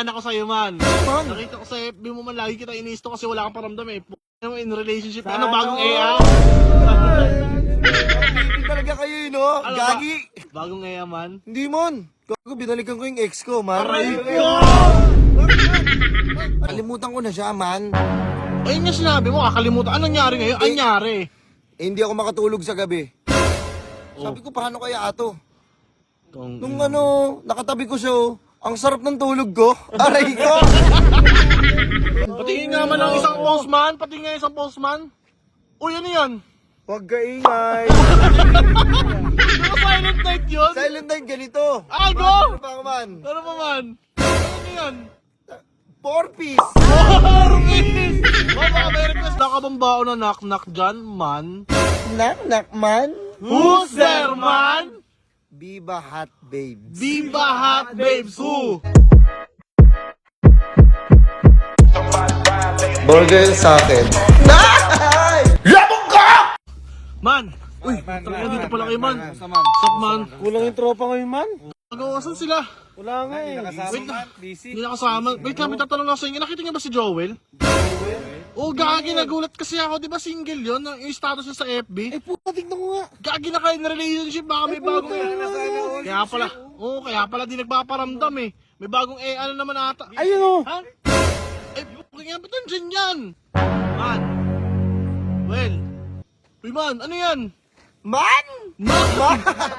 nababalitaan ako sa'yo, man. Man. Nakita ko sa FB mo man, lagi kita inisto kasi wala kang paramdam eh. In relationship, ano bagong EA? Hindi talaga kayo yun, no? Ano Gagi. ba? Bagong EA, man. Hindi, man. Gago, binalikan ko yung ex ko, man. Aray ko! Kalimutan ko na siya, man. Ayun nga sinabi mo, kakalimutan. Anong nangyari ngayon? Anong nangyari? Eh, hindi ako makatulog sa gabi. Sabi ko, paano kaya ato? Nung nakatabi ko siya, ang sarap ng tulog ko. Aray ko! Patingin nga man ang isang postman. Patingin nga isang postman. Uy, ano yan? Huwag ka ingay. Ano silent night yun? Silent night ganito. Go! Ano pa ako, man? Ano pa man? Ano yan? 4-piece. Orvis! Baka may request na ka bang baon na knock-knock dyan, man? Knock, man. Who's there, man? Viva Hot Babes. Viva Hot Babes, who? Burger sa akin. Man! Uy, talaga dito pala kayo, man. Sup, man? Kulang yung tropa ngayon, man. Nagawasan sila. Wala nga eh. Wait lang. Hindi nakasama. Wait lang, may tatanong lang sa inyo. Nakita niyo ba si Joel? Oo, gagi, nagulat kasi ako. Di ba single yun? Yung status niya sa FB? Eh, puta, tignan ko nga. Gagi na kayo na relationship. Baka may bagong Kaya pala. Oo, kaya pala di nagpaparamdam eh. May bagong ano naman ata. Ayun o. Ha? Eh, kaya ba't nandiyan yan? Man. Well. Uy, man, ano yan? Man! Man!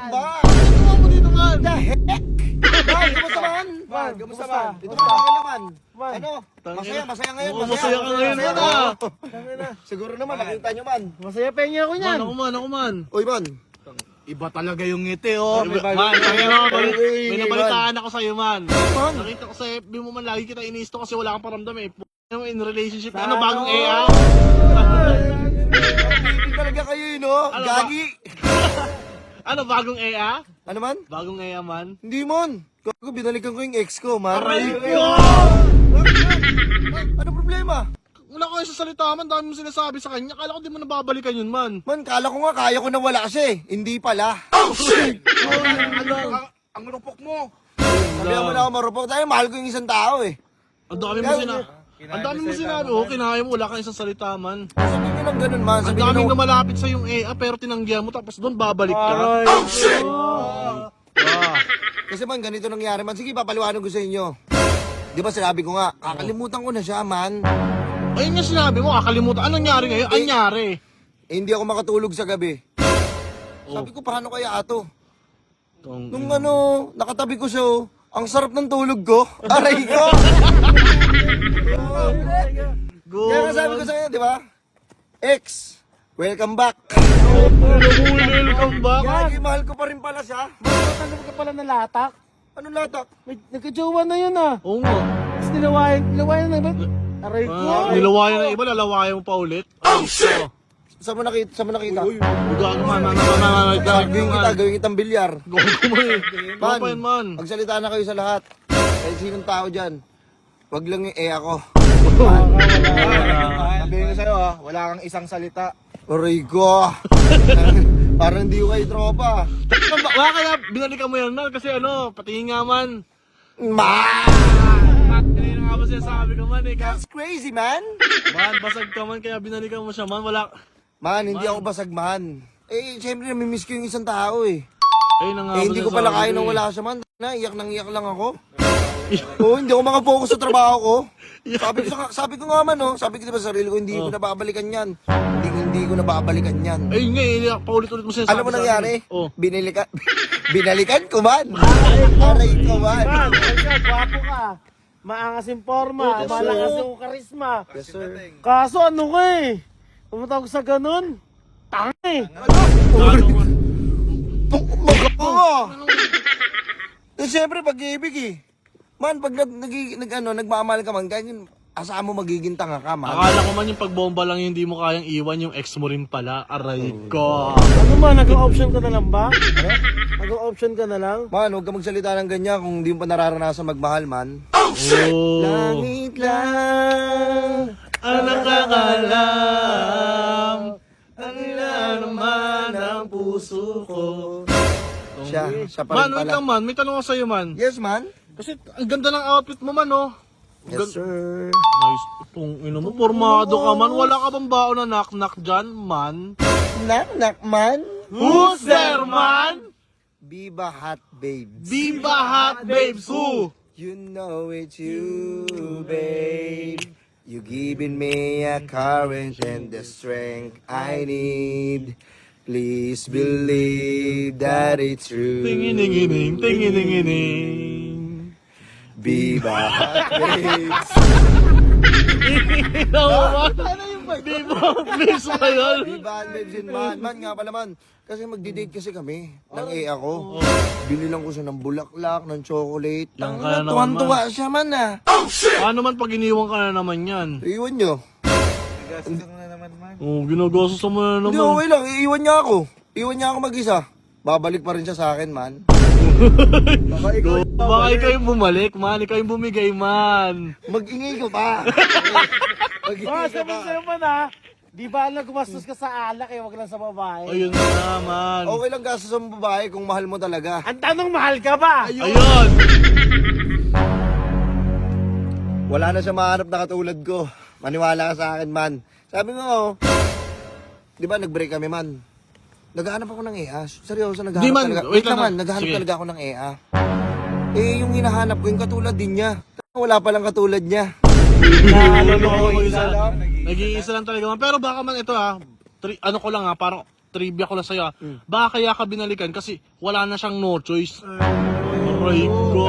Man! Ano mo dito, man? The heck? Man, kamusta man? Man, kamusta kamusta? man? Dito pa kailan man? Man. Ano? Masaya ngayon. Oo, masaya ka ngayon, man, ah. Siguro naman, nakita nyo man. Masaya pengi ako Man, niyan. ako man. Uy, man. Iba talaga yung ngiti, oh. May bagong- Man, Uy, may nabalitaan ako sa'yo, man. Man. Nakita ko sa FB mo man, lagi kita inisto kasi wala kang paramdam eh. In relationship, ano bagong EA? Hindi talaga kayo yun, no? Ano ba? Gagi. Ano bagong EA? Ano man? Bagong EA, man. Hindi man. Gago, binalikan ko yung ex ko, man. Aray ko! Ano problema? Wala ko sa salita, man. Dami mo sinasabi sa kanya. Kala ko di mo nababalikan yun, man. Man, kala ko nga kaya ko na wala siya eh. Hindi pala. Ang rupok mo. Sabihan mo na ako marupok. Tayo, mahal ko yung isang tao eh. Ang dami mo sinabi. Oo, kinaya mo. Wala kang isang salita, man. Sabihin nyo ng ganun, man. Ang Sabihin daming nyo, lumalapit sa yung EA, pero tinanggihan mo. Tapos doon babalik ka. Aray. Ah. kasi man, ganito nangyari man. Sige, papaliwanag ko sa inyo. Di ba sinabi ko nga, kakalimutan ko na siya, man. Ayun nga sinabi mo, kakalimutan. Anong nangyari ngayon? Anong nangyari? Eh, hindi ako makatulog sa gabi. Sabi ko, paano kaya ato? Nung nakatabi ko siya, ang sarap ng tulog ko. Aray ko! Kaya nga sabi ko sa'yo, di ba? Ex, welcome back. Welcome back. Gagi, mahal ko pa rin pala siya. Tanggap ka pala ng latak. Anong latak? May nagkajowa na yun ah. Oo nga. Tapos nilawayan na ba? Aray ko. Nilawayan ng iba, lalawayan mo pa ulit. Oh shit. Saan mo nakita? Gago man. Gawin kitang bilyar. Gago mo eh. Man, Gago man. magsalita na kayo sa lahat. Kahit sinong tao dyan. Wag lang yung ako. Sabihin ko sa'yo wala kang isang salita. Aray ko. Parang hindi ko kayo tropa. Wala kaya binalikan mo yan, man. Kasi patingin nga man. Kanina nga ba sinasabi ko man eh. That's crazy, man. Man, basag ka man, kaya binalikan mo siya man. Wala. Man, hindi ako basag, man. Eh, siyempre, namimiss ko yung isang tao eh. Ayun na nga Eh, ba hindi ko pala sinasabi kaya nang eh. wala siya, man. Iyak lang ako. Oo, hindi ako makapokus sa trabaho ko. Sabi ko nga man, sabi ko diba sa sarili ko, hindi ko nababalikan yan. Hindi ko nababalikan yan. Ayun nga eh, paulit-ulit mo sinasabi. Alam mo sa nangyari? akin. Oh. Binalikan ko man. Aray ko man. Man, gwapo ka. Maangas yung forma. Malakas yung karisma. Yes, sir. Kaso ano ka eh. Pumatawag sa ganun. Tanga eh. Oo. Eh, siyempre, pag-ibig eh. Man, pag nagmamahal ka man, ganyan, asaan mo magiging tanga ka, man. Akala ko man yung pagbomba lang yung hindi mo kayang iwan, yung ex mo rin pala. Aray ko. Ano man, nag-option ka na lang ba? Nag-option ka na lang? Man, huwag ka magsalita ng ganyan kung hindi mo pa nararanasan magmahal, man. Oh. Langit lang Ang nakakalam, ang naman ang puso ko. siya pa Man, rin wait pala. lang man, may tanong ako sa'yo man. Yes, man. Kasi ang ganda ng outfit mo man, oh. Yes, sir. Nice. Itong ino mo, formado ka man. Wala ka bang baon na knock-knock dyan, man? Knock, man. Who's there, man? Viva Hot Babes. Viva Hot Babes, who? You know it's you, babe. You giving me a courage and the strength I need. Please believe that it's true. Tinginingining, tinginingining. Viva Hot Babes. Ino mo, man? Viva Hot Babes ba yun? Viva Hot Babes yun, man. Man nga pala, man. Kasi magdi-date kasi kami ng EA ko. Binilang ko siya ng bulaklak, ng chocolate. Lang ka na naman, Tuwan-tuwa siya, man, ah. Paano man pag iniwan ka na naman yan? Iwan nyo. Gastos na naman man. Oh, ginagasos mo na Hindi, naman. okay lang. Iiwan niya ako. Iwan niya ako mag-isa. Babalik pa rin siya sa akin, man. Baka ikaw yung bumalik, man. Ikaw yung bumigay, man. Mag-ingay ka pa. Oh, Mag-ingay ka sabi pa. sa'yo man ha, di ba alam gumastos ka sa alak eh, wag lang sa babae. Ayun na, man. Okay lang gastos sa babae kung mahal mo talaga. Ang tanong, mahal ka ba? Ayun! Wala na siya mahanap na katulad ko. Maniwala ka sa akin, man. Sabi ko, di ba nag-break kami, man? Naghahanap ako ng EA. Seryoso, naghahanap Di, man. talaga. Wait Wait lang, lang, man. Naghahanap sige. talaga ako ng EA. Eh, yung hinahanap ko, yung katulad din niya. Wala palang katulad niya. Isa lang. Nag-iisa lang talaga, man. Pero baka man ito, ha. Ano ko lang, ha. Parang trivia ko lang sa'yo, ha. Baka kaya ka binalikan kasi wala na siyang no choice. Aray ko.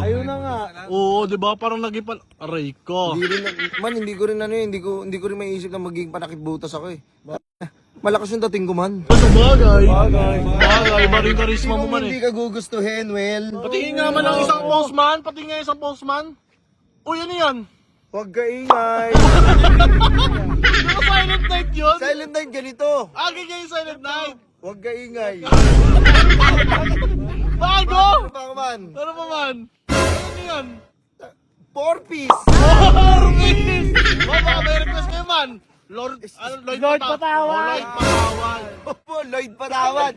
Ayun na nga. Oo, di ba? Parang nag-ipan. Aray ko. Hindi rin, man, hindi ko rin ano eh, hindi ko rin maiisip na magiging panakip-butas ako eh. Malakas yung dating ko, man. Ano bagay? Bagay. Iba rin karisma mo, man, Hindi eh. ka gugustuhin, well. Patingin nga man ang isang postman. Patingin nga isang postman. Uy, ano yan? Huwag ka ingay. Di ba silent night yun? Silent night ganito. Agay kayo silent night. Huwag ka ingay. Bago! Ano pa, man? Ano pa man? Ano yan? 4-piece. Orvis! Baba, may request kayo, man. Lord, Lloyd Lord Oh, Patawad. Lloyd Patawad. Opo, Lloyd Patawad.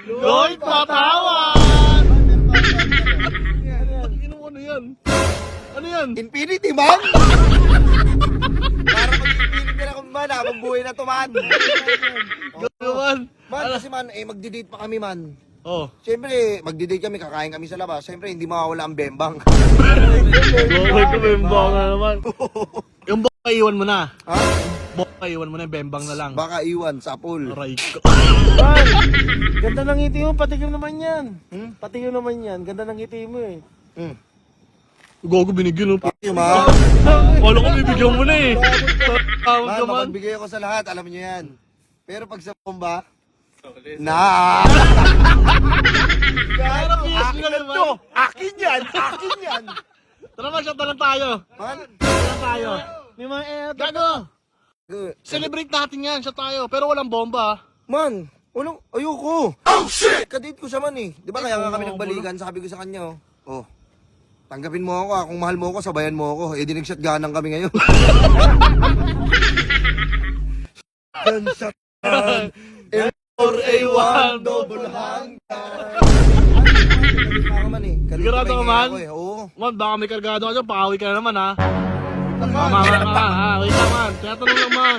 Lloyd Patawad! Ano yan? Ano yan? Infinity, man. Para mag-infinity na kung man, habang buhay na to, man. Ano man? Man, kasi man, magdi-date pa kami, man. Oh. Siyempre, magdi-date kami, kakain kami sa labas. Siyempre, hindi mawawala ang bembang. Bawal ko bembang na naman. Yung baka iwan mo na. Ha? Baka iwan mo na, bembang na lang. Baka iwan sa pool. Aray ko. Man, ganda ng ngiti mo, patikim naman yan. Patikim naman yan, ganda ng ngiti mo eh. Hmm. Gogo binigyan mo. Yung man. Kala ko bibigyan mo na eh. Tawag Man, ka man. mapagbigay ako sa lahat, alam niyo yan. Pero pag sa bomba, na. Pero PS nyo na naman. Akin yan! Akin yan! Tara man, shot na lang tayo. Man, Shot na lang tayo. May mga Gago! Celebrate natin yan, shot tayo. Pero walang bomba. man, walang, ayoko. Oh, shit! Kadate ko siya man eh. Di ba kaya nga kami nagbalikan, sabi ko sa kanya, oh, tanggapin mo ako ah. Kung mahal mo ako, sabayan mo ako. Eh, di nag-shotgunan kami ngayon. Shotgun. A1, double hanggan. Ako man eh. Kalito Sigurado ka pa man? ako eh. Oo. Man, baka may kargado ka dyan, paawi ka na naman ha. Mama, wait lang man. Kaya tanong lang man,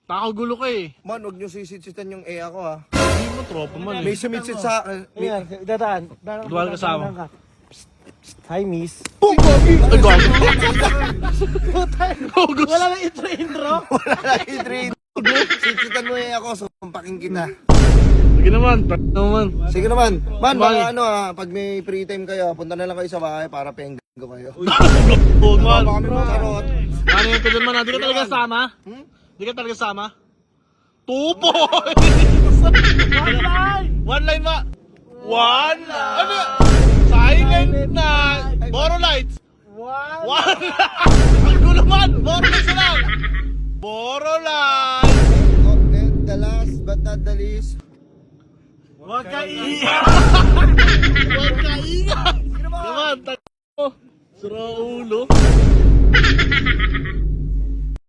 baka gulo ka eh. Man, huwag niyo sisitsitan yung EA ko ah. Hindi mo tropa man May eh. sumitsit sa akin. Ayan, dadaan. Duwal kasama. Hi, miss. Ay, gago. August. Wala nang intro. Wala na i-train. Sitsitan mo EA ako, sumpaking kita. Sige naman, naman. Sige naman. Man, Bakit? baka ano ah, pag may free time kayo, punta na lang kayo sa bahay para penggan ko kayo. Huwag man. Baka kami mga charot. Ano yung tudun man ha? Di ka talaga sama? Di ka talaga sama? 2 points! One line! One line ba? One line! Ano yan? Silent na! Boro lights! One line! Ang gulo man! Boro lights na lang! Boro lights! Oh, then the last but not the least. Huwag ka iiyak. Huwag ka ingay! Naman, tayo mo. Sura ulo.